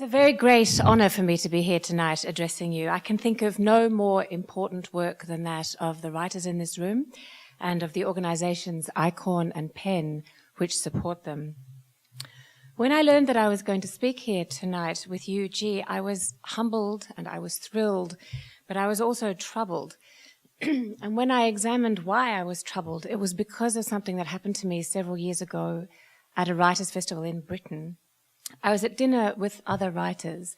It's a very great honour for me to be here tonight addressing you. I can think of no more important work than that of the writers in this room and of the organisations ICORN and PEN which support them. When I learned that I was going to speak here tonight with Yu Jie, I was humbled and I was thrilled, but I was also troubled. And when I examined why I was troubled, it was because of something that happened to me several years ago at a writers' festival in Britain. I was at dinner with other writers,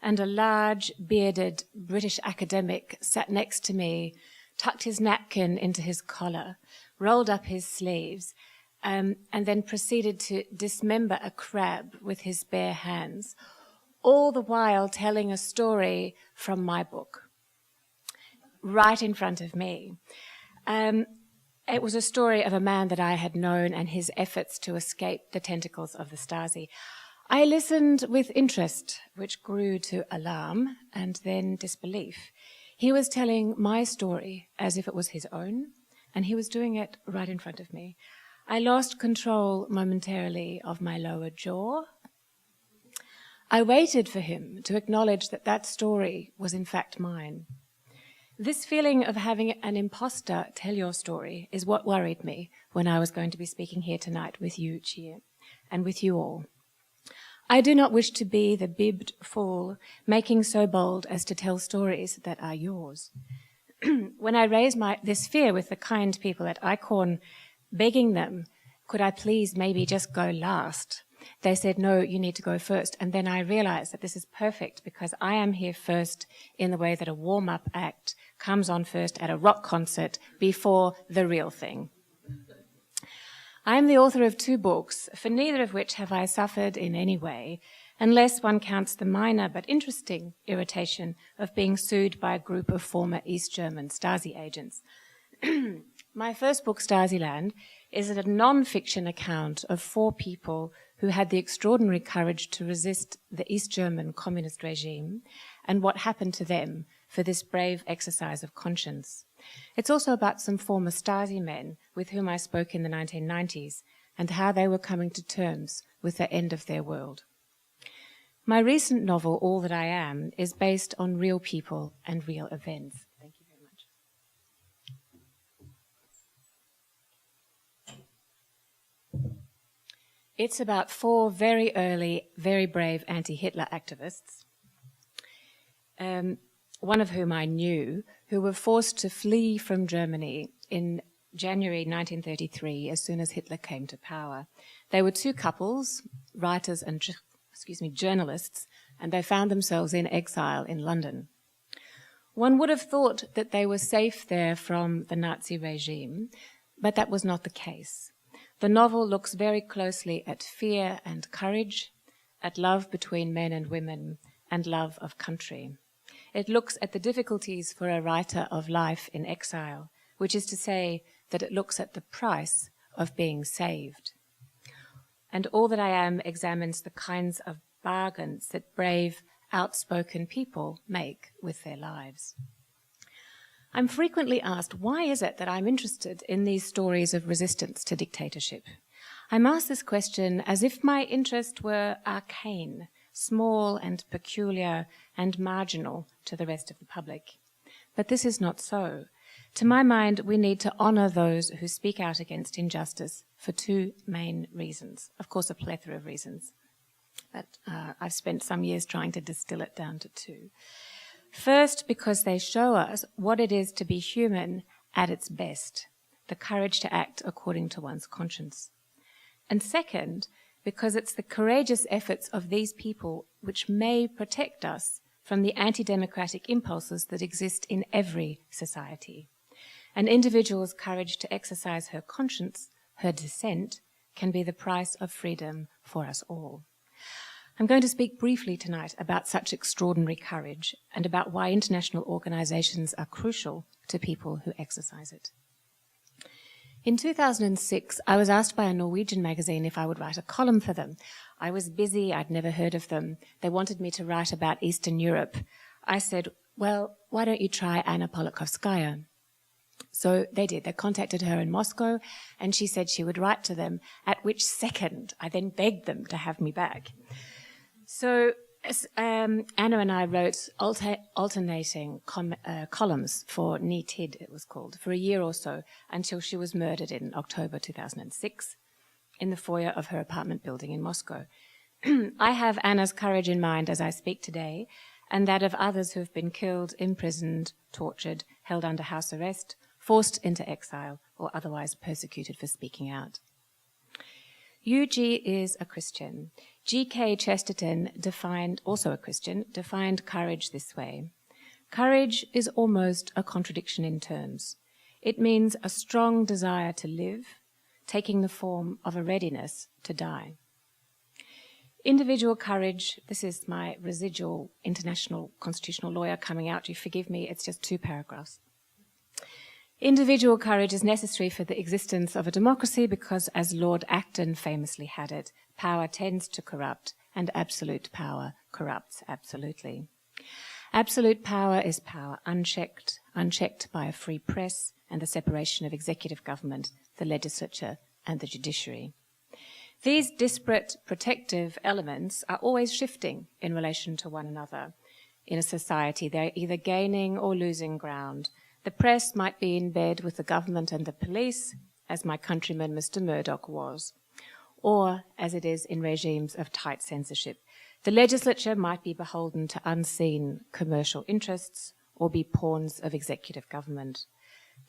and a large, bearded British academic sat next to me, tucked his napkin into his collar, rolled up his sleeves, and then proceeded to dismember a crab with his bare hands, all the while telling a story from my book, right in front of me. It was a story of a man that I had known and his efforts to escape the tentacles of the Stasi. I listened with interest, which grew to alarm and then disbelief. He was telling my story as if it was his own, and he was doing it right in front of me. I lost control momentarily of my lower jaw. I waited for him to acknowledge that that story was in fact mine. This feeling of having an imposter tell your story is what worried me when I was going to be speaking here tonight with Yu Jie and with you all. I do not wish to be the bibbed fool, making so bold as to tell stories that are yours. When I raised this fear with the kind people at ICORN, begging them, could I please maybe just go last? They said, no, you need to go first. And then I realized that this is perfect because I am here first in the way that a warm-up act comes on first at a rock concert before the real thing. I am the author of 2 books, for neither of which have I suffered in any way, unless one counts the minor but interesting irritation of being sued by a group of former East German Stasi agents. My first book, Stasiland, is a non-fiction account of 4 people who had the extraordinary courage to resist the East German communist regime and what happened to them for this brave exercise of conscience. It's also about some former Stasi men with whom I spoke in the 1990s and how they were coming to terms with the end of their world. My recent novel, All That I Am, is based on real people and real events. Thank you very much. It's about 4 very early, very brave anti-Hitler activists, one of whom I knew, who were forced to flee from Germany in January 1933 as soon as Hitler came to power. They were 2 couples, writers and journalists, and they found themselves in exile in London. One would have thought that they were safe there from the Nazi regime, but that was not the case. The novel looks very closely at fear and courage, at love between men and women, and love of country. It looks at the difficulties for a writer of life in exile, which is to say that it looks at the price of being saved. And All That I Am examines the kinds of bargains that brave, outspoken people make with their lives. I'm frequently asked, why is it that I'm interested in these stories of resistance to dictatorship? I'm asked this question as if my interest were arcane, small and peculiar and marginal to the rest of the public. But this is not so. To my mind, we need to honour those who speak out against injustice for 2 main reasons. Of course, a plethora of reasons, but I've spent some years trying to distill it down to 2. First, because they show us what it is to be human at its best, the courage to act according to one's conscience. And second, because it's the courageous efforts of these people which may protect us from the anti-democratic impulses that exist in every society. An individual's courage to exercise her conscience, her dissent, can be the price of freedom for us all. I'm going to speak briefly tonight about such extraordinary courage and about why international organizations are crucial to people who exercise it. In 2006, I was asked by a Norwegian magazine if I would write a column for them. I was busy, I'd never heard of them. They wanted me to write about Eastern Europe. I said, well, why don't you try Anna Politkovskaya? So they did. They contacted her in Moscow, and she said she would write to them, at which second I then begged them to have me back. So Anna and I wrote alternating columns for Ni Tid, it was called, for a year or so, until she was murdered in October 2006 in the foyer of her apartment building in Moscow. I have Anna's courage in mind as I speak today, and that of others who have been killed, imprisoned, tortured, held under house arrest, forced into exile, or otherwise persecuted for speaking out. Yu Jie is a Christian. G.K. Chesterton, also a Christian, defined courage this way. Courage is almost a contradiction in terms. It means a strong desire to live, taking the form of a readiness to die. Individual courage, this is my residual international constitutional lawyer coming out, you forgive me, it's just 2 paragraphs. Individual courage is necessary for the existence of a democracy because, as Lord Acton famously had it, power tends to corrupt and absolute power corrupts absolutely. Absolute power is power unchecked by a free press and the separation of executive government, the legislature and the judiciary. These disparate protective elements are always shifting in relation to one another. In a society, they're either gaining or losing ground. The press might be in bed with the government and the police, as my countryman Mr. Murdoch was, or as it is in regimes of tight censorship. The legislature might be beholden to unseen commercial interests or be pawns of executive government.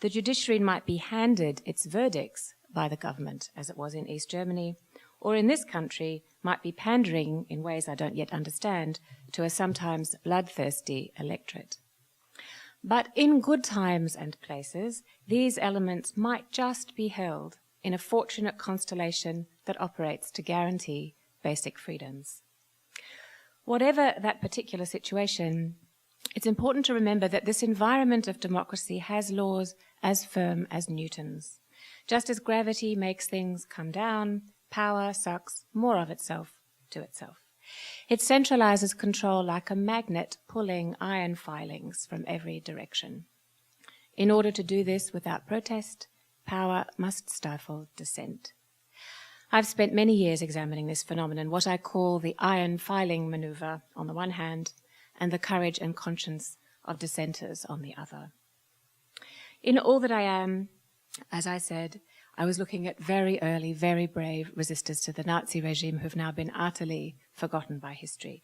The judiciary might be handed its verdicts by the government, as it was in East Germany, or in this country might be pandering, in ways I don't yet understand, to a sometimes bloodthirsty electorate. But in good times and places, these elements might just be held in a fortunate constellation that operates to guarantee basic freedoms. Whatever that particular situation, it's important to remember that this environment of democracy has laws as firm as Newton's. Just as gravity makes things come down, power sucks more of itself to itself. It centralizes control like a magnet pulling iron filings from every direction. In order to do this without protest, power must stifle dissent. I've spent many years examining this phenomenon, what I call the iron filing maneuver on the one hand, and the courage and conscience of dissenters on the other. In All That I Am, as I said, I was looking at very early, very brave resistors to the Nazi regime who've now been utterly forgotten by history.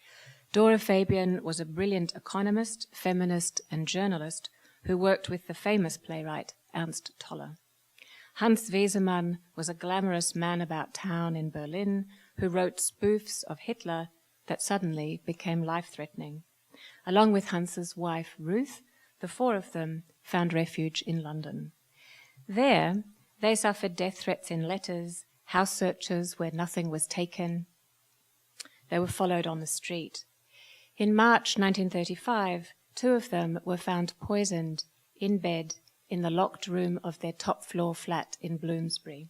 Dora Fabian was a brilliant economist, feminist, and journalist who worked with the famous playwright Ernst Toller. Hans Wesemann was a glamorous man about town in Berlin who wrote spoofs of Hitler that suddenly became life-threatening. Along with Hans's wife, Ruth, the 4 of them found refuge in London. There, they suffered death threats in letters, house searches where nothing was taken. They were followed on the street. In March 1935, 2 of them were found poisoned in bed in the locked room of their top-floor flat in Bloomsbury.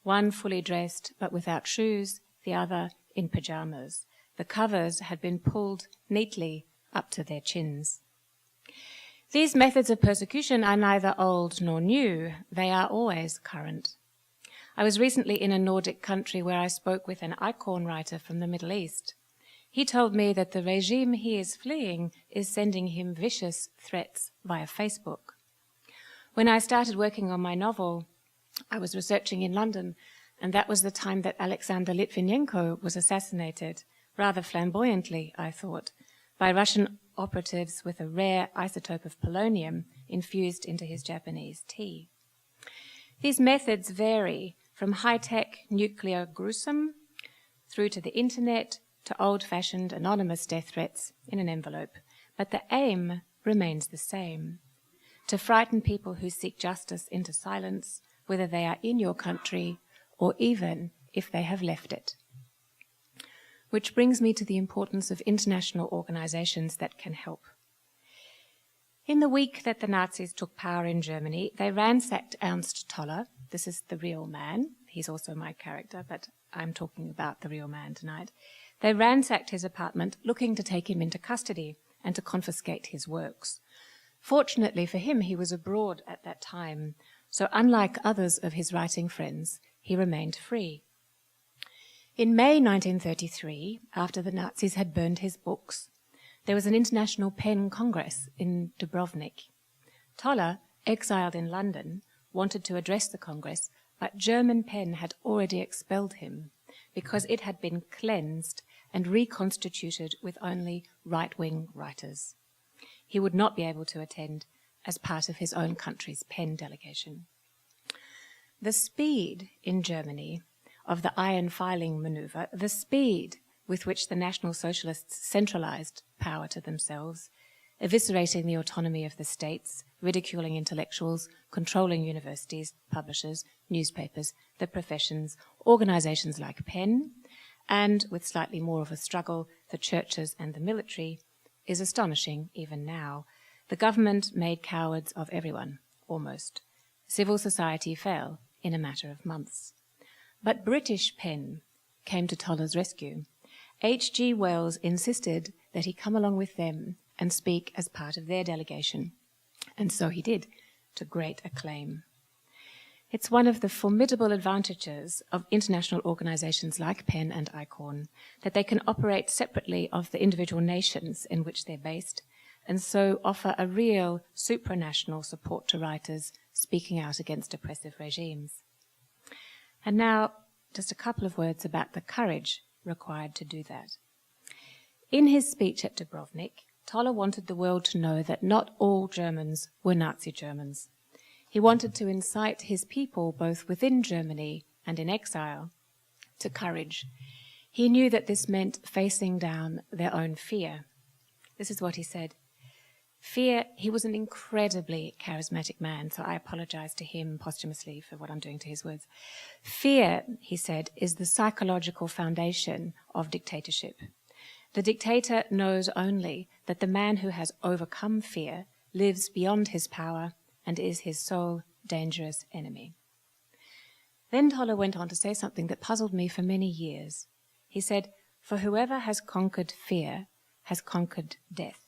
One fully dressed but without shoes, the other in pajamas. The covers had been pulled neatly up to their chins. These methods of persecution are neither old nor new. They are always current. I was recently in a Nordic country where I spoke with an ICORN writer from the Middle East. He told me that the regime he is fleeing is sending him vicious threats via Facebook. When I started working on my novel, I was researching in London, and that was the time that Alexander Litvinenko was assassinated, rather flamboyantly, I thought, by Russian operatives with a rare isotope of polonium infused into his Japanese tea. These methods vary from high-tech nuclear gruesome through to the internet to old-fashioned anonymous death threats in an envelope, but the aim remains the same: to frighten people who seek justice into silence, whether they are in your country or even if they have left it. Which brings me to the importance of international organizations that can help. In the week that the Nazis took power in Germany, they ransacked Ernst Toller. This is the real man. He's also my character, but I'm talking about the real man tonight. They ransacked his apartment, looking to take him into custody and to confiscate his works. Fortunately for him, he was abroad at that time, so unlike others of his writing friends, he remained free. In May 1933, after the Nazis had burned his books, there was an International Pen Congress in Dubrovnik. Toller, exiled in London, wanted to address the Congress, but German pen had already expelled him because it had been cleansed and reconstituted with only right-wing writers. He would not be able to attend as part of his own country's pen delegation. The speed in Germany of the iron filing maneuver, the speed with which the National Socialists centralized power to themselves, eviscerating the autonomy of the states, ridiculing intellectuals, controlling universities, publishers, newspapers, the professions, organizations like Penn, and, with slightly more of a struggle, the churches and the military, is astonishing even now. The government made cowards of everyone, almost. Civil society fell in a matter of months. But British Penn came to Toller's rescue. H.G. Wells insisted that he come along with them and speak as part of their delegation. And so he did, to great acclaim. It's one of the formidable advantages of international organizations like Penn and ICORN that they can operate separately of the individual nations in which they're based, and so offer a real supranational support to writers speaking out against oppressive regimes. And now, just a couple of words about the courage required to do that. In his speech at Dubrovnik, Toller wanted the world to know that not all Germans were Nazi Germans. He wanted to incite his people, both within Germany and in exile, to courage. He knew that this meant facing down their own fear. This is what he said. Fear, he was an incredibly charismatic man, so I apologize to him posthumously for what I'm doing to his words. Fear, he said, is the psychological foundation of dictatorship. The dictator knows only that the man who has overcome fear lives beyond his power and is his sole dangerous enemy. Then Toller went on to say something that puzzled me for many years. He said, "For whoever has conquered fear has conquered death."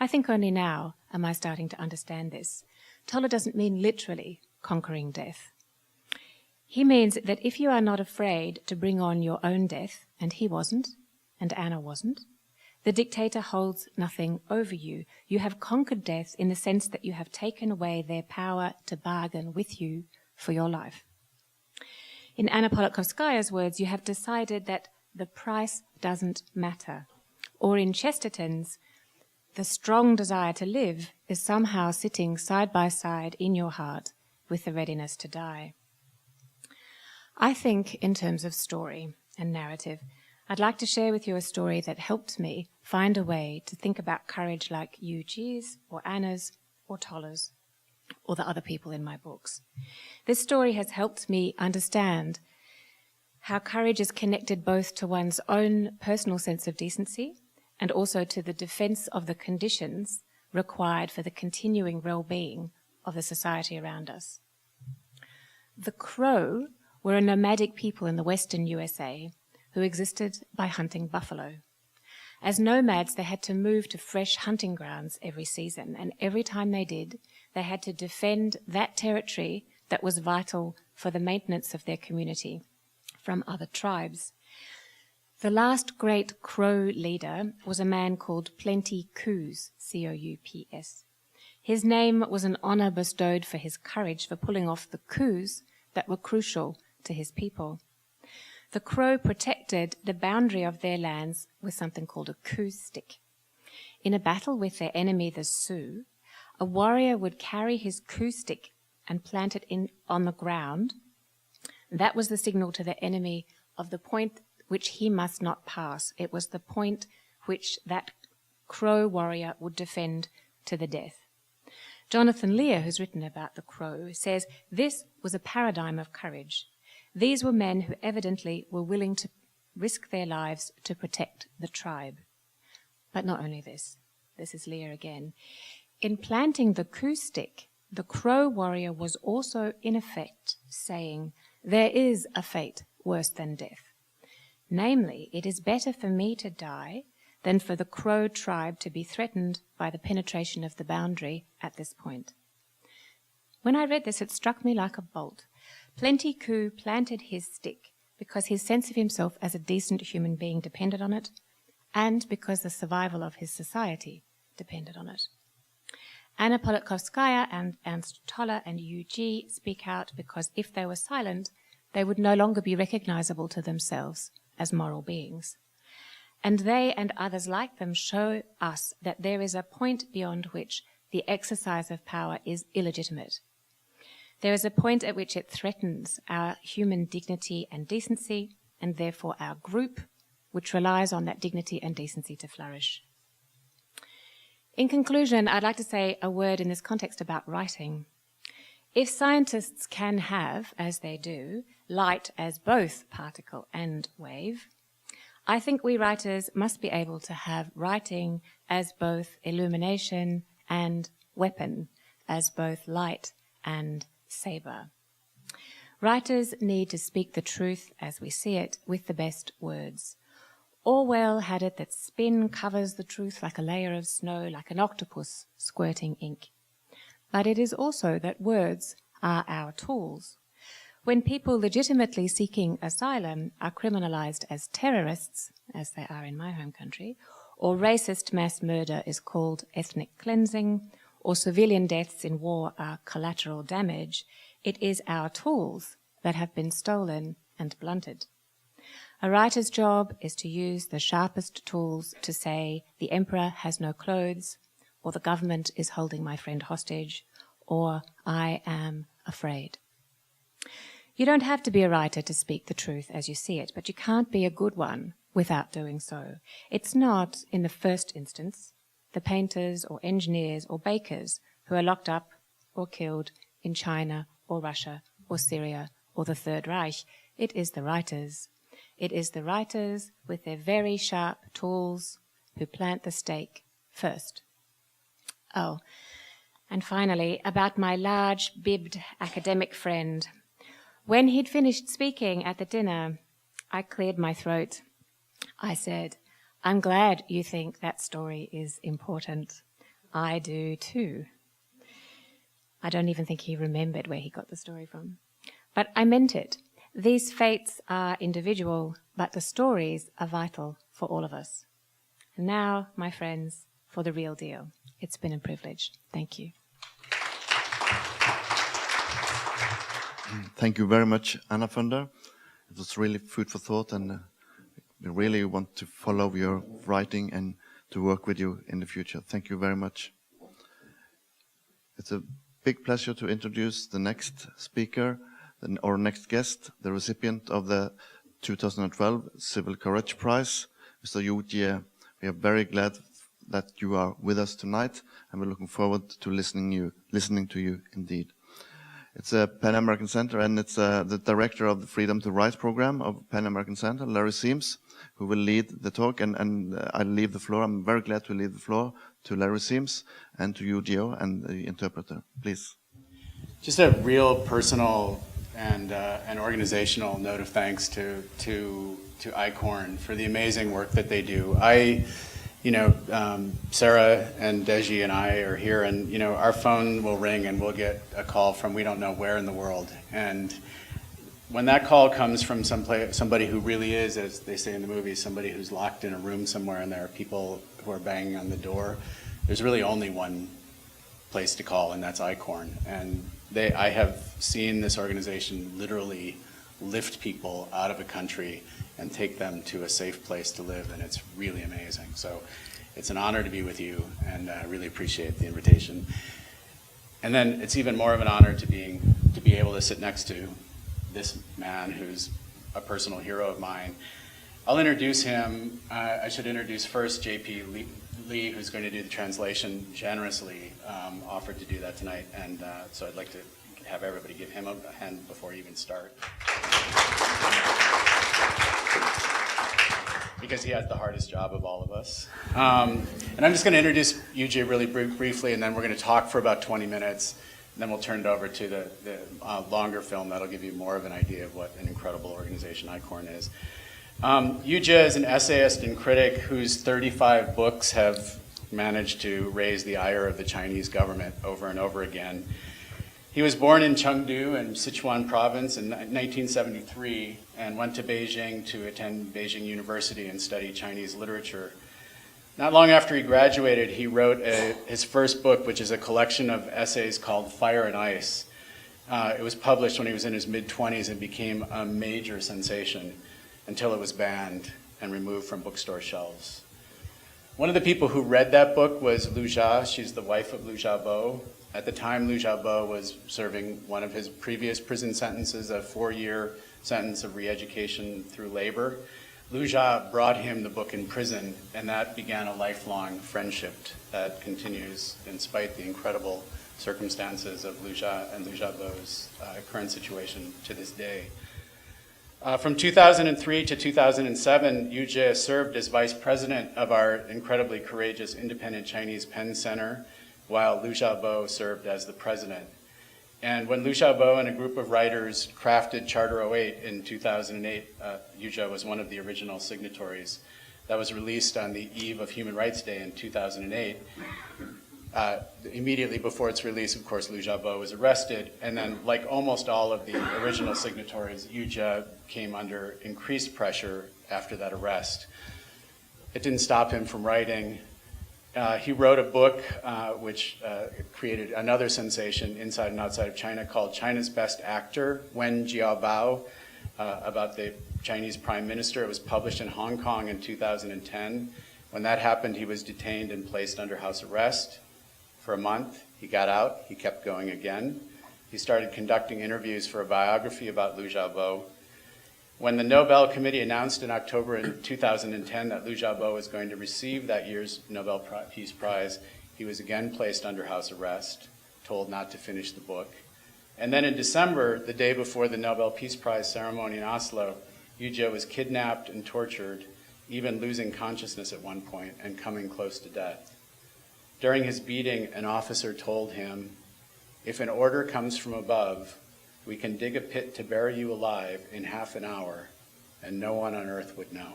I think only now am I starting to understand this. Toller doesn't mean literally conquering death. He means that if you are not afraid to bring on your own death, and he wasn't, and Anna wasn't, the dictator holds nothing over you. You have conquered death in the sense that you have taken away their power to bargain with you for your life. In Anna Politkovskaya's words, you have decided that the price doesn't matter. Or in Chesterton's, the strong desire to live is somehow sitting side by side in your heart with the readiness to die. I think in terms of story and narrative, I'd like to share with you a story that helped me find a way to think about courage like Yu Jie's or Anna's or Toller's or the other people in my books. This story has helped me understand how courage is connected both to one's own personal sense of decency and also to the defense of the conditions required for the continuing well-being of the society around us. The Crow were a nomadic people in the western USA who existed by hunting buffalo. As nomads, they had to move to fresh hunting grounds every season, and every time they did, they had to defend that territory that was vital for the maintenance of their community from other tribes. The last great Crow leader was a man called Plenty Coups, C-O-U-P-S. His name was an honor bestowed for his courage for pulling off the coups that were crucial to his people. The Crow protected the boundary of their lands with something called a coup stick. In a battle with their enemy, the Sioux, a warrior would carry his coup stick and plant it on the ground. That was the signal to the enemy of the point which he must not pass. It was the point which that Crow warrior would defend to the death. Jonathan Lear, who's written about the Crow, says this was a paradigm of courage. These were men who evidently were willing to risk their lives to protect the tribe. But not only this. This is Lear again. In planting the coup stick, the Crow warrior was also in effect saying, there is a fate worse than death. Namely, it is better for me to die than for the Crow tribe to be threatened by the penetration of the boundary at this point. When I read this, it struck me like a bolt. Plenty Coup planted his stick because his sense of himself as a decent human being depended on it, and because the survival of his society depended on it. Anna Politkovskaya and Ernst Toller and Yu Jie speak out because if they were silent, they would no longer be recognizable to themselves as moral beings. And they and others like them show us that there is a point beyond which the exercise of power is illegitimate. There is a point at which it threatens our human dignity and decency, and therefore our group, which relies on that dignity and decency to flourish. In conclusion, I'd like to say a word in this context about writing. If scientists can have, as they do, light as both particle and wave, I think we writers must be able to have writing as both illumination and weapon, as both light and saber. Writers need to speak the truth as we see it with the best words. Orwell had it that spin covers the truth like a layer of snow, like an octopus squirting ink. But it is also that words are our tools. When people legitimately seeking asylum are criminalized as terrorists, as they are in my home country, or racist mass murder is called ethnic cleansing, or civilian deaths in war are collateral damage, it is our tools that have been stolen and blunted. A writer's job is to use the sharpest tools to say, the emperor has no clothes, or the government is holding my friend hostage, or I am afraid. You don't have to be a writer to speak the truth as you see it, but you can't be a good one without doing so. It's not, in the first instance, the painters or engineers or bakers who are locked up or killed in China or Russia or Syria or the Third Reich. It is the writers. It is the writers with their very sharp tools who plant the stake first. Oh, and finally, about my large, bibbed academic friend. When he'd finished speaking at the dinner, I cleared my throat. I said, I'm glad you think that story is important. I do too. I don't even think he remembered where he got the story from. But I meant it. These fates are individual, but the stories are vital for all of us. And now, my friends, for the real deal. It's been a privilege. Thank you. Thank you very much, Anna Funder. It was really food for thought, and we really want to follow your writing and to work with you in the future. Thank you very much. It's a big pleasure to introduce the next speaker, our next guest, the recipient of the 2012 Civil Courage Prize, Mr. Yu Jie. We are very glad that you are with us tonight, and we're looking forward to listening to you indeed. It's a Pan American Center, and it's the director of the Freedom to Write program of Pan American Center, Larry Siems, who will lead the talk, and I leave the floor. I'm very glad to leave the floor to Larry Siems and to Yu Jie and the interpreter. Please. Just a real personal and an organizational note of thanks to ICORN for the amazing work that they do. Sarah and Deji and I are here, and our phone will ring and we'll get a call from we don't know where in the world. And when that call comes from somebody who really is, as they say in the movie, somebody who's locked in a room somewhere and there are people who are banging on the door, there's really only one place to call, and that's ICORN. And I have seen this organization literally lift people out of a country and take them to a safe place to live, and it's really amazing. So it's an honor to be with you, and I really appreciate the invitation. And then it's even more of an honor to be able to sit next to this man who's a personal hero of mine. I'll introduce him. I should introduce first J.P. Lee, who's going to do the translation, generously offered to do that tonight, and so I'd like to have everybody give him a hand before you even start. Because he has the hardest job of all of us. And I'm just going to introduce Yu Jie really briefly, and then we're going to talk for about 20 minutes, and then we'll turn it over to the longer film that'll give you more of an idea of what an incredible organization ICORN is. Yu Jie is an essayist and critic whose 35 books have managed to raise the ire of the Chinese government over and over again. He was born in Chengdu in Sichuan province in 1973 and went to Beijing to attend Beijing University and study Chinese literature. Not long after he graduated, he wrote his first book, which is a collection of essays called Fire and Ice. It was published when he was in his mid-20s and became a major sensation until it was banned and removed from bookstore shelves. One of the people who read that book was Lu Jie. She's the wife of Liu Xiaobo. At the time, Liu Xiaobo was serving one of his previous prison sentences, a 4-year sentence of re-education through labor. Liu Jie brought him the book in prison, and that began a lifelong friendship that continues in spite the incredible circumstances of Liu Jie and Liu Xiaobo's current situation to this day. From 2003 to 2007, Yu Jie served as vice president of our incredibly courageous Independent Chinese Pen Center, while Liu Xiaobo served as the president. And when Liu Xiaobo and a group of writers crafted Charter 08 in 2008, Yu Jie was one of the original signatories. That was released on the eve of Human Rights Day in 2008. Immediately before its release, of course, Liu Xiaobo was arrested, and then, like almost all of the original signatories, Yu Jie came under increased pressure after that arrest. It didn't stop him from writing. He wrote a book which created another sensation inside and outside of China called China's Best Actor, Wen Jiabao, about the Chinese Prime Minister. It was published in Hong Kong in 2010. When that happened, he was detained and placed under house arrest for a month. He got out. He kept going again. He started conducting interviews for a biography about Liu Xiaobo. When the Nobel Committee announced in October in 2010 that Liu Xiaobo was going to receive that year's Nobel Peace Prize, he was again placed under house arrest, told not to finish the book. And then in December, the day before the Nobel Peace Prize ceremony in Oslo, Yu Jie was kidnapped and tortured, even losing consciousness at one point and coming close to death. During his beating, an officer told him, "If an order comes from above, we can dig a pit to bury you alive in half an hour, and no one on earth would know."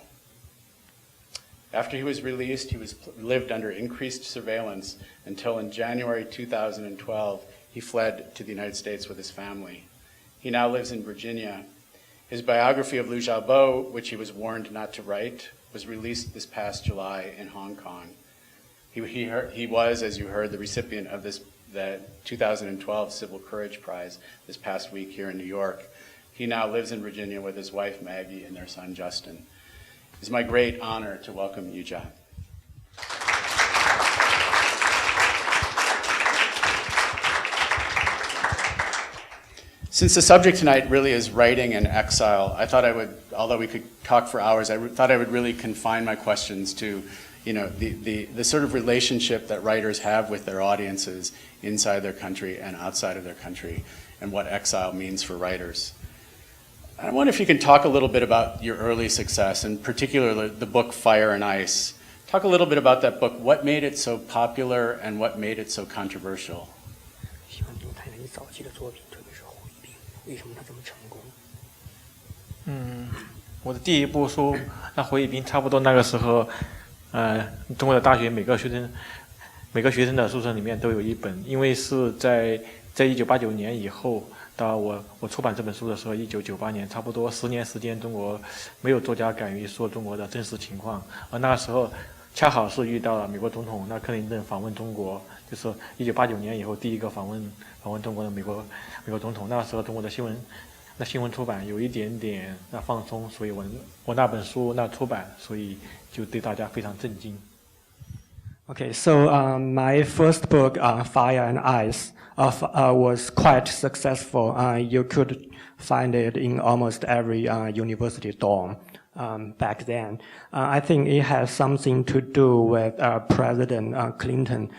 After he was released, he lived under increased surveillance until in January 2012, he fled to the United States with his family. He now lives in Virginia. His biography of Liu Xiaobo, which he was warned not to write, was released this past July in Hong Kong. He was, as you heard, the recipient of the 2012 Civil Courage Prize this past week here in New York. He now lives in Virginia with his wife Maggie and their son Justin. It's my great honor to welcome Yu Jie. Since the subject tonight really is writing and exile, I thought I would, although we could talk for hours, thought I would really confine my questions to the sort of relationship that writers have with their audiences inside their country and outside of their country, and what exile means for writers. I wonder if you can talk a little bit about your early success, and particularly the book Fire and Ice. Talk a little bit about that book. What made it so popular and what made it so controversial? 希望您谈谈你早期的作品，特别是《回避》，为什么它这么成功？我的第一部书，那《回忆兵》差不多那个时候。中国的大学每个学生的宿舍里面都有一本，因为是在1989年以后，到我出版这本书的时候，1998年，差不多10年时间，中国没有作家敢于说中国的真实情况，而那个时候恰好是遇到了美国总统克林顿访问中国，就是1989年以后第一个访问中国的美国总统，那个时候中国的新闻出版有一点点放松，所以我那本书出版，所以就对大家非常震惊。Okay, so my first book, Fire and Ice, was quite successful. You could find it in almost every university dorm back then. I think it has something to do with President Clinton.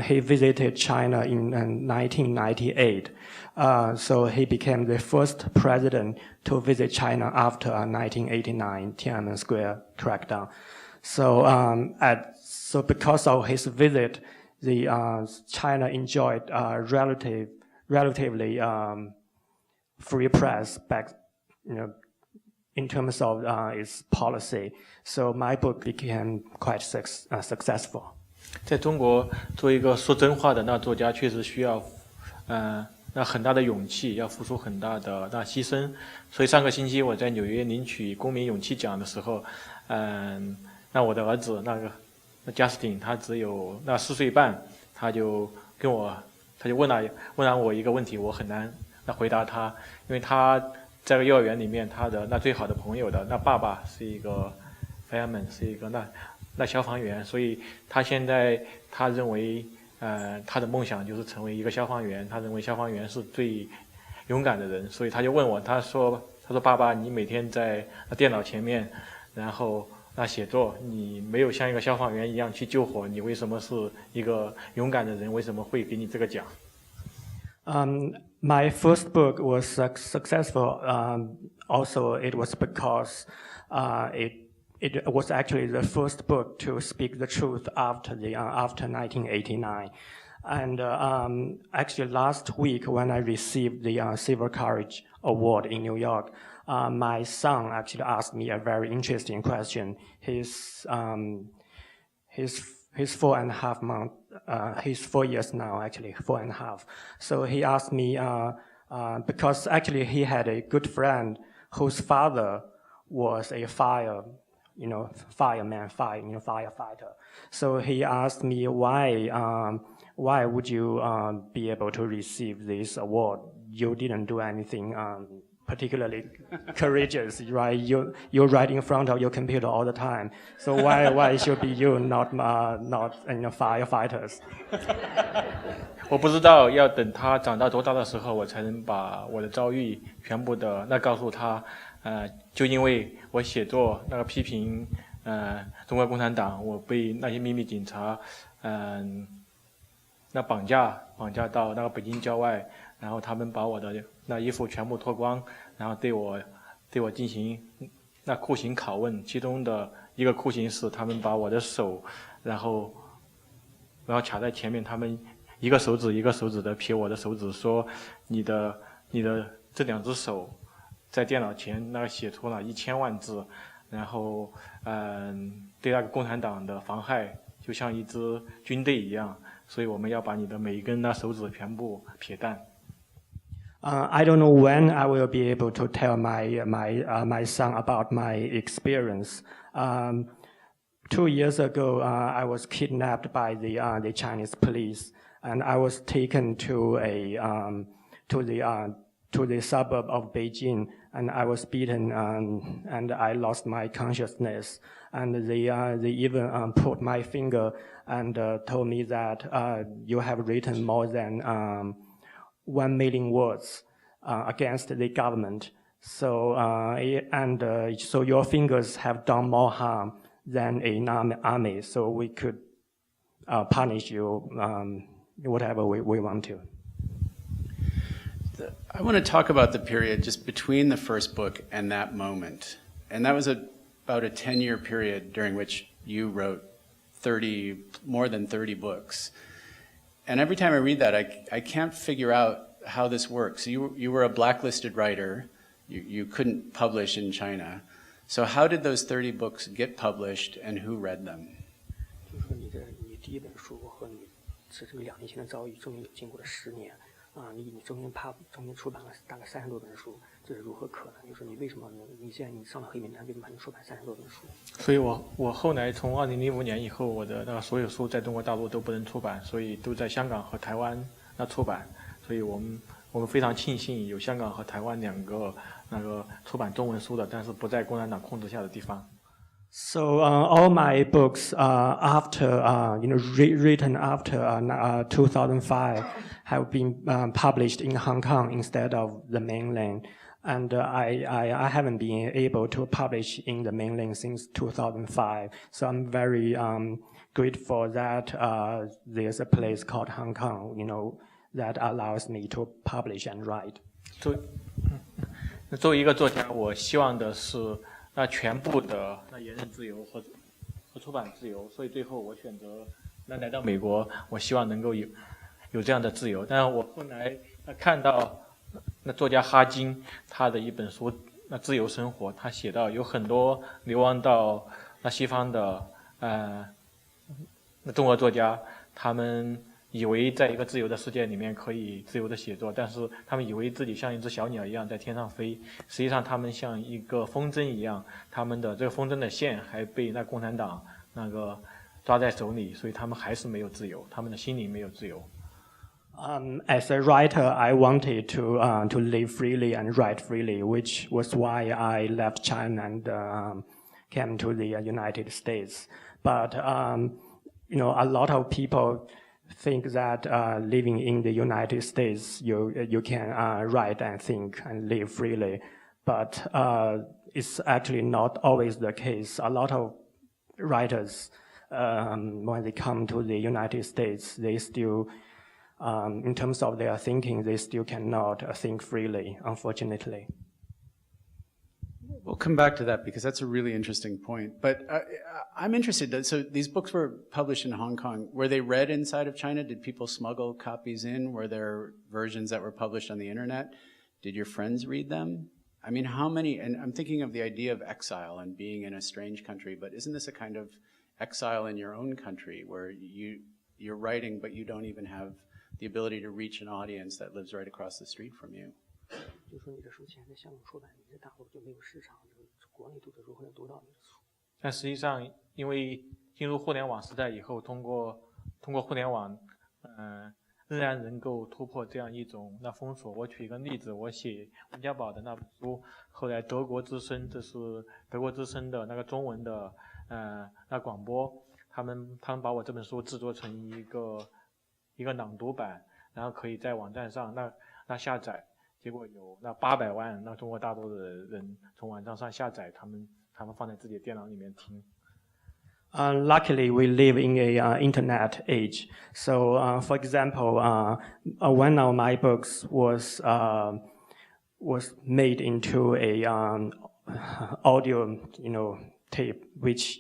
He visited China in 1998. So he became the first president to visit China after 1989 Tiananmen Square crackdown. So because of his visit, China enjoyed relatively free press back, in terms of its policy. So my book became quite successful. 在中国，做一个说真话的作家，确实需要那很大的勇气，要付出很大的牺牲。所以上个星期我在纽约领取公民勇气奖的时候，那我的儿子那Justin 他只有4岁半，他就问了我一个问题，我很难回答他，因为他在幼儿园里面，他的最好的朋友的爸爸是一个 fireman， 是一个消防员，所以他现在他认为他的梦想就是成为一个消防员，他认为消防员是最勇敢的人，所以他就问我，他说爸爸，你每天在电脑前面，然后写作，你没有像一个消防员一样去救火，你为什么是一个勇敢的人？为什么会给你这个奖？My first book was successful. Also, it was because it was actually the first book to speak the truth after 1989. And actually, last week when I received the Civil Courage Award in New York, my son actually asked me a very interesting question. He's 4.5 months. He's 4 years now, actually 4.5. So he asked me because actually he had a good friend whose father was a fireman, firefighter. So he asked me why would you be able to receive this award? You didn't do anything particularly courageous, right? You're right in front of your computer all the time. So why should be you, not firefighters? 我不知道要等他长到多大的时候，我才能把我的遭遇全部的告诉他。就因为我写作批评中国共产党，我被那些秘密警察绑架到北京郊外，然后他们把我的衣服全部脱光，然后对我进行酷刑拷问，其中的一个酷刑是他们把我的手然后卡在前面，他们一个手指一个手指的撇我的手指，说你的这2只手在电脑前写出了1000万字，然后对那个共产党的妨害就像一支军队一样，所以我们要把你的每一根手指全部撇断。I don't know when I will be able to tell my son about my experience. 2 years ago, I was kidnapped by the Chinese police, and I was taken to the suburb of Beijing, and I was beaten, and I lost my consciousness. And they even put my finger and told me that you have written more than 1 million words against the government. So so your fingers have done more harm than an army. So we could punish you whatever we want to. I want to talk about the period just between the first book and that moment. And that was about a 10-year period during which you wrote more than 30 books. And every time I read that, I can't figure out how this works. You were a blacklisted writer. You couldn't publish in China. So how did those 30 books get published, and who read them? 你第一本书和你这个2年前的遭遇中间有经过了10年你中间出版了大概30多本书，这是如何可能？就是你为什么你现在你上了黑名单，为什么还能出版30多本书？所以我后来从2005年以后，我的所有书在中国大陆都不能出版，所以都在香港和台湾出版。所以我们非常庆幸有香港和台湾2个出版中文书的，但是不在共产党控制下的地方。So all my books after written after 2005 have been published in Hong Kong instead of the mainland, and I haven't been able to publish in the mainland since 2005. So I'm very grateful that there's a place called Hong Kong, that allows me to publish and write. 作为一个作家，我希望的是全部的言论自由和出版自由，所以最后我选择来到美国，我希望能够有这样的自由。但是我后来看到作家哈金他的一本书《自由生活》，他写到有很多流亡到西方的中国作家，他们以为在一个自由的世界里面可以自由的写作，但是他们以为自己像一只小鸟一样在天上飞，实际上他们像一个风筝一样，他们的这个风筝的线还被那共产党那个抓在手里，所以他们还是没有自由，他们的心灵没有自由。As a writer, I wanted to live freely and write freely, which was why I left China and came to the United States. But a lot of people think that living in the United States, you can write and think and live freely. But it's actually not always the case. A lot of writers, when they come to the United States, they still, in terms of their thinking, they still cannot think freely, unfortunately. We'll come back to that because that's a really interesting point. But I'm interested, so these books were published in Hong Kong. Were they read inside of China? Did people smuggle copies in? Were there versions that were published on the internet? Did your friends read them? I mean, how many, and I'm thinking of the idea of exile and being in a strange country, but isn't this a kind of exile in your own country where you're writing, but you don't even have the ability to reach an audience that lives right across the street from you? 就说你的书现在在香港出版，你在大陆就没有市场，国内读者如何能读到你的书？但实际上，因为进入互联网时代以后，通过互联网，仍然能够突破这样一种那封锁。我举一个例子，我写温家宝的那本书，后来德国之声，这是德国之声的那个中文的那广播，他们把我这本书制作成一个朗读版，然后可以在网站上那下载。结果有那800万那中国大陆的人从网站上下载，他们放在自己的电脑里面听。Luckily, we live in a internet age. So, for example, one of my books was made into a audio, tape, which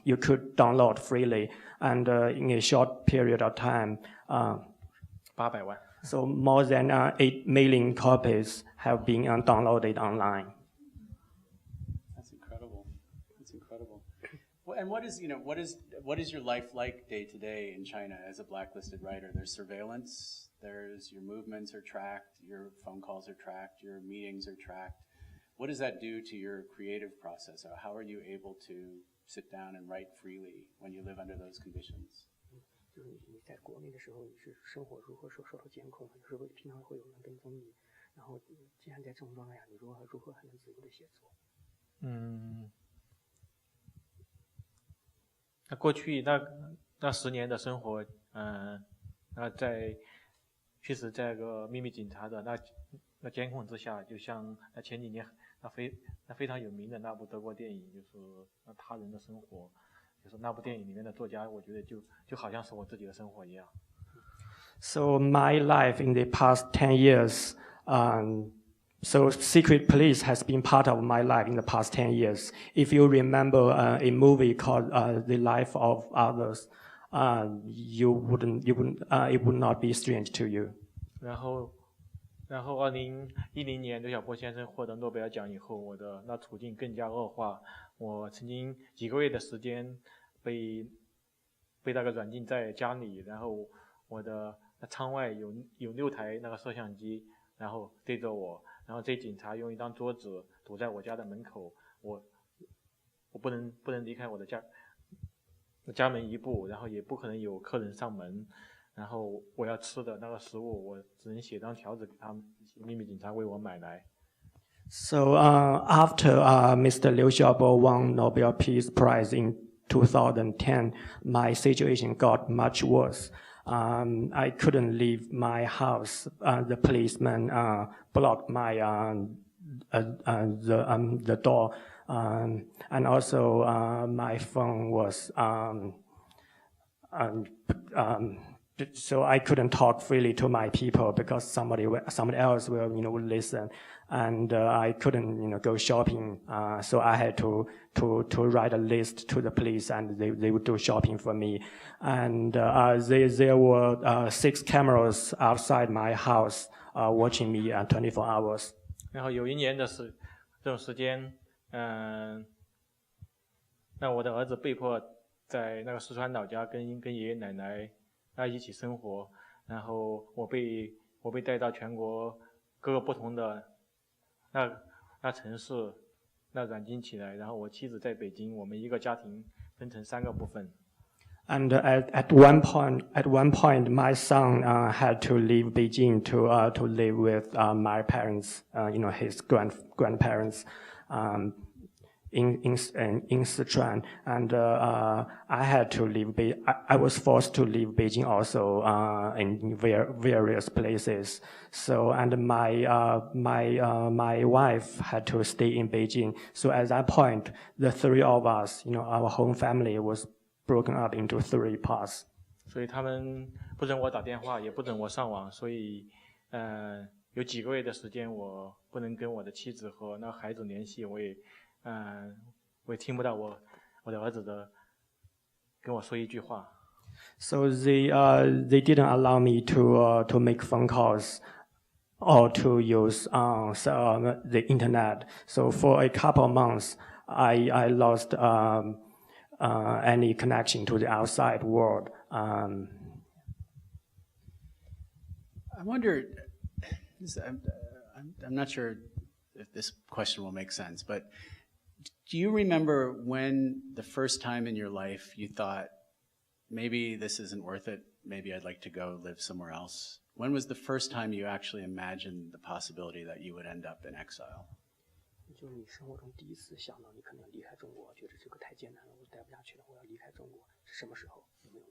you could download freely, and in a short period of time, 800万。So more than 8 million copies have been downloaded online. That's incredible. That's incredible. Well, and what is your life like day to day in China as a blacklisted writer? There's surveillance. There's your movements are tracked. Your phone calls are tracked. Your meetings are tracked. What does that do to your creative process? Or how are you able to sit down and write freely when you live under those conditions? 就是你在国内的时候，你是生活如何受到监控？有时候经常会有人跟踪你，然后既然在这种状态下，你如何还能自由的写作？那过去那10年的生活，那确实在个秘密警察的那监控之下，就像那前几年那非常有名的那部德国电影，就是那他人的生活。就是那部电影里面的作家，我觉得就好像是我自己的生活一样。So my life in the past 10 years, so secret police has been part of my life in the past 10 years. If you remember a movie called The Life of Others, it would not be strange to you. 然后2010年刘晓波先生获得诺贝尔奖以后，我的那处境更加恶化。我曾经几个月的时间被那个软禁在家里，然后我的窗外有6台那个摄像机，然后对着我，然后这警察用一张桌子堵在我家的门口，我不能离开我的家门一步，然后也不可能有客人上门，然后我要吃的那个食物，我只能写张条子给他们，秘密警察为我买来。So after Mr. Liu Xiaobo won Nobel Peace Prize in 2010, my situation got much worse. I couldn't leave my house. The policeman blocked my the door, and also my phone was so I couldn't talk freely to my people because somebody else will would listen, and I couldn't go shopping. So I had to write a list to the police, and they would do shopping for me. And there were 6 cameras outside my house watching me 24 hours. 然后有一年的这种时间，那我的儿子被迫在那个四川老家跟爷爷奶奶一起生活，然后我被带到全国各个不同的那城市软禁起来，然后我妻子在北京，我们一个家庭分成3个部分。And at one point, my son had to leave Beijing to live with my parents, his grandparents, in Sichuan, and I had to leave. I was forced to leave Beijing also in various places. So, and my wife had to stay in Beijing. So at that point, the 3 of us, our whole family was broken up into 3 parts. 所以他们不准我打电话，也不准我上网，所以有几个月的时间我不能跟我的妻子和那孩子联系，我也听不到我的儿子的跟我说一句话。So they didn't allow me to make phone calls or to use the internet. So for a couple of months, I lost any connection to the outside world. I wonder, I'm not sure if this question will make sense, but do you remember when the first time in your life you thought, maybe this isn't worth it, maybe I'd like to go live somewhere else? When was the first time you actually imagined the possibility that you would end up in exile? 就是你生活中第一次想到你可能离开中国，觉得这个太艰难了，我待不下去了，我要离开中国，是什么时候？有没有？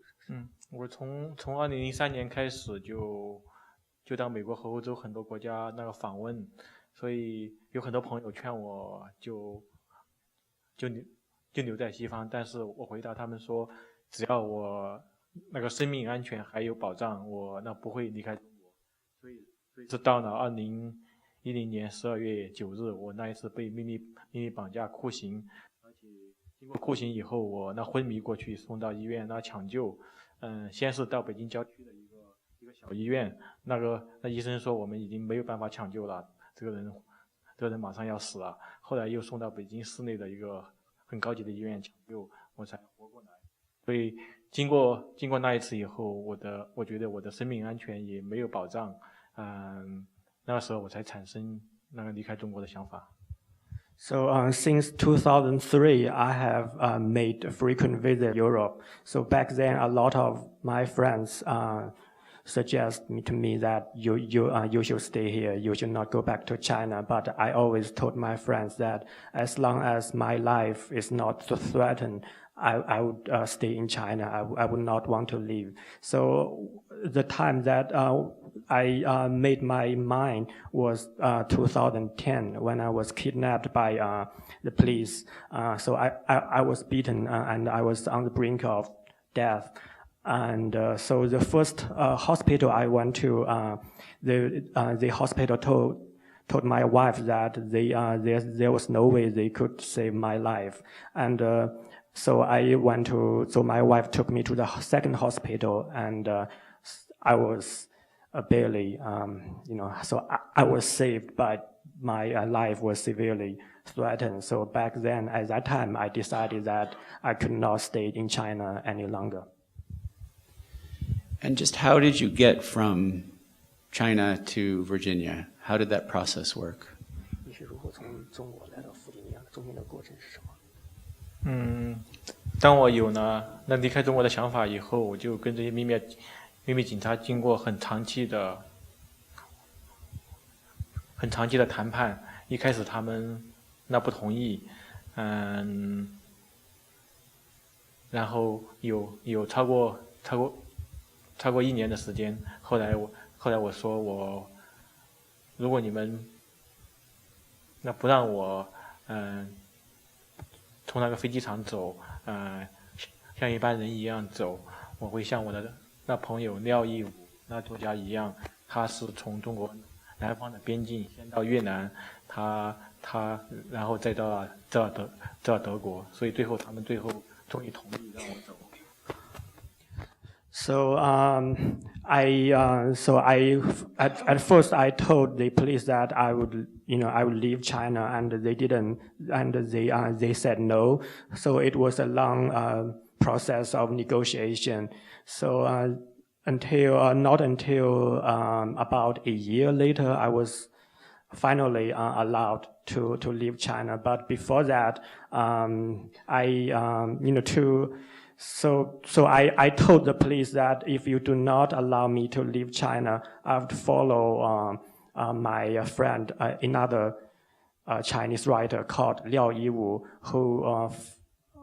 我从2003年开始就到美国和欧洲很多国家访问，所以有很多朋友劝我就留在西方，但是我回答他们说，只要我生命安全还有保障，我不会离开中国。所以是到了2010年12月9日，我那一次被秘密绑架酷刑，而且经过酷刑以后，我昏迷过去，送到医院抢救。先是到北京郊区的一个小医院，那医生说我们已经没有办法抢救了，这个人马上要死了。后来又送到北京市内的一个很高级的医院抢救，我才活过来。所以经过那一次以后，我觉得我的生命安全也没有保障，那个时候我才产生离开中国的想法。So since 2003, I have made a frequent visit to Europe. So back then, a lot of my friends suggest to me that you should stay here. You should not go back to China. But I always told my friends that as long as my life is not threatened, I would stay in China. I would not want to leave. So the time that I made my mind was 2010 when I was kidnapped by the police. So I was beaten and I was on the brink of death. And so the first hospital I went to, the hospital told my wife that there was no way they could save my life. And so my wife took me to the second hospital, and I was barely, so I was saved, but my life was severely threatened. So back then, at that time, I decided that I could not stay in China any longer. And just how did you get from China to Virginia? How did that process work? 你是如何从中国来到弗吉尼亚的中间的过程是什么？当我有了离开中国的想法以后，我就跟这些秘密警察经过很长期的谈判。一开始他们不同意，然后有超过1年的时间。后来我说如果你们不让我从那个飞机场走，像一般人一样走，我会像我的朋友廖义武作家一样，他是从中国南方的边境先到越南，他然后再到德国，所以他们最后终于同意让我走。So at first I told the police that I would leave China, and they didn't, and they said no. So it was a long process of negotiation. So not until about a year later, I was finally allowed to leave China. But before that, I told the police that if you do not allow me to leave China, I would follow my friend, another Chinese writer called Liao Yiwu,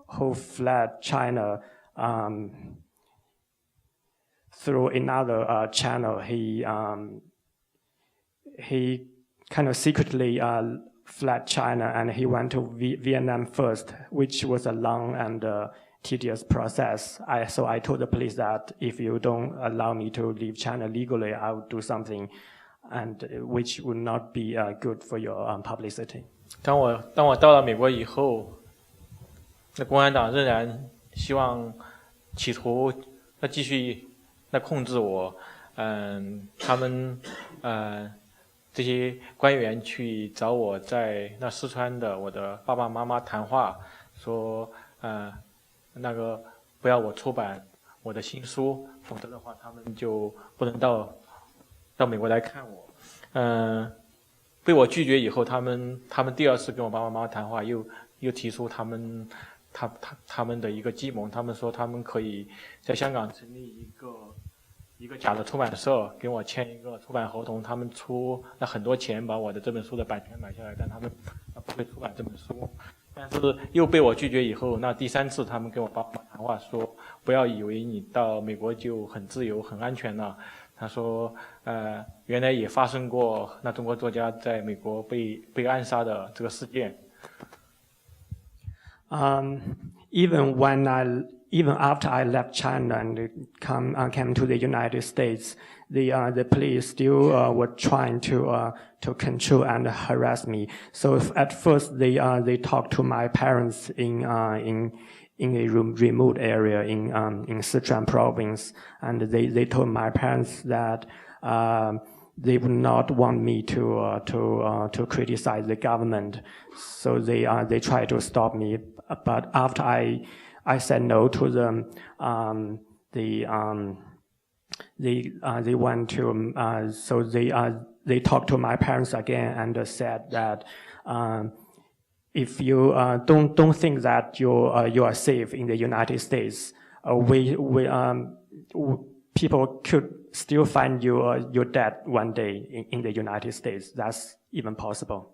who fled China through another channel. He kind of secretly fled China, and he went to Vietnam first, which was a long and tedious process. So I told the police that if you don't allow me to leave China legally, I would do something, and which would not be good for your publicity. 当我到了美国以后，那共产党仍然企图继续控制我。他们这些官员去找我在四川的我的爸爸妈妈谈话，说不要我出版我的新书，否则的话他们就不能到美国来看我。被我拒绝以后，他们第二次跟我爸爸妈妈谈话，又提出他们的一个计谋，他们说他们可以在香港成立一个假的出版社，跟我签一个出版合同，他们出很多钱把我的这本书的版权买下来，但他们不会出版这本书。但是又被我拒绝以后，第三次他们跟我爸爸谈话说，不要以为你到美国就很自由很安全了。他说原来也发生过中国作家在美国被暗杀的这个事件。Even after I left China and came to the United States, the police still were trying to control and harass me. So at first they talked to my parents in a remote area in Sichuan province, and they told my parents that they would not want me to criticize the government. So they tried to stop me, but after I said no to them, they went to so they talked to my parents again and said that if you don't think that you are safe in the United States, people could still find you dead one day in the United States. That's even possible.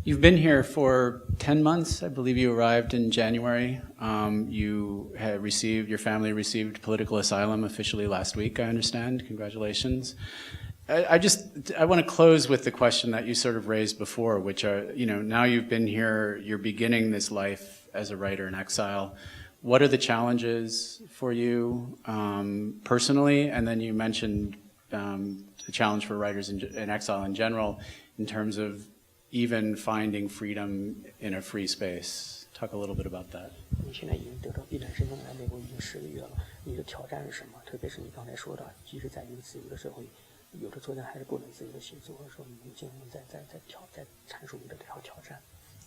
You've been here for 10 months. I believe you arrived in January. Your family received political asylum officially last week, I understand. Congratulations. I want to close with the question that you sort of raised before, which are, now you've been here, you're beginning this life as a writer in exile. What are the challenges for you personally? And then you mentioned the challenge for writers in exile in general in terms of even finding freedom in a free space. Talk a little bit about that. 你现在已经得到避难身份，来美国已经10个月了，你的挑战是什么？特别是你刚才说的，即使在一个自由的社会，有的作家还是不能自由的写作，说你尽量在阐述你的挑战。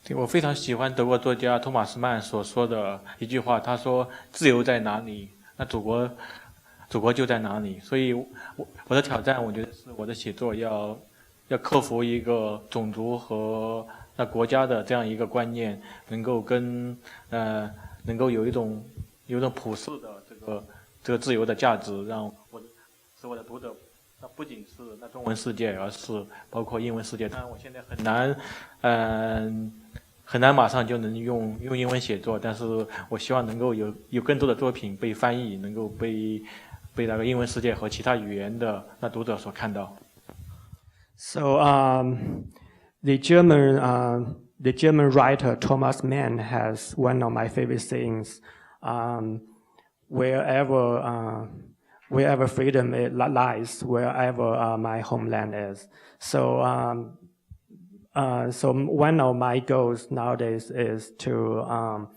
对，我非常喜欢德国作家托马斯曼所说的一句话，他说：“自由在哪里，那祖国就在哪里。”所以我的挑战，我觉得是我的写作要克服一个种族和国家的这样一个观念，能够有一种普世的这个自由的价值，使我的读者，不仅是中文世界，而是包括英文世界。当然，我现在很难马上就能用英文写作，但是我希望能够有更多的作品被翻译，能够被那个英文世界和其他语言的读者所看到。So the German writer Thomas Mann has one of my favorite sayings: wherever freedom lies, wherever my homeland is. So one of my goals nowadays is to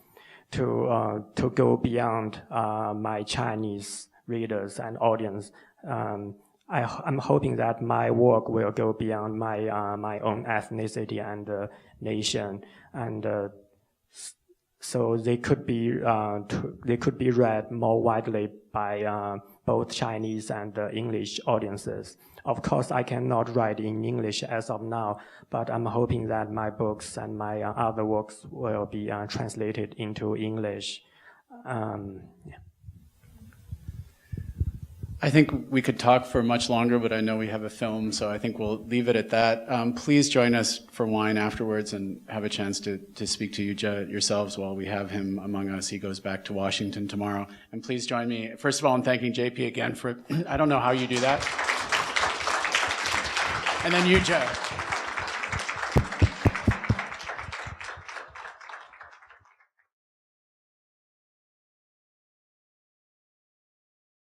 go beyond my Chinese readers and audience. I'm hoping that my work will go beyond my own ethnicity and nation, and so they could be read more widely by both Chinese and English audiences. Of course, I cannot write in English as of now, but I'm hoping that my books and my other works will be translated into English. Yeah. I think we could talk for much longer, but I know we have a film, so I think we'll leave it at that. Please join us for wine afterwards and have a chance to speak to Yu Jie yourselves while we have him among us. He goes back to Washington tomorrow. And please join me, first of all, in thanking JP again for, I don't know how you do that. And then Yu Jie.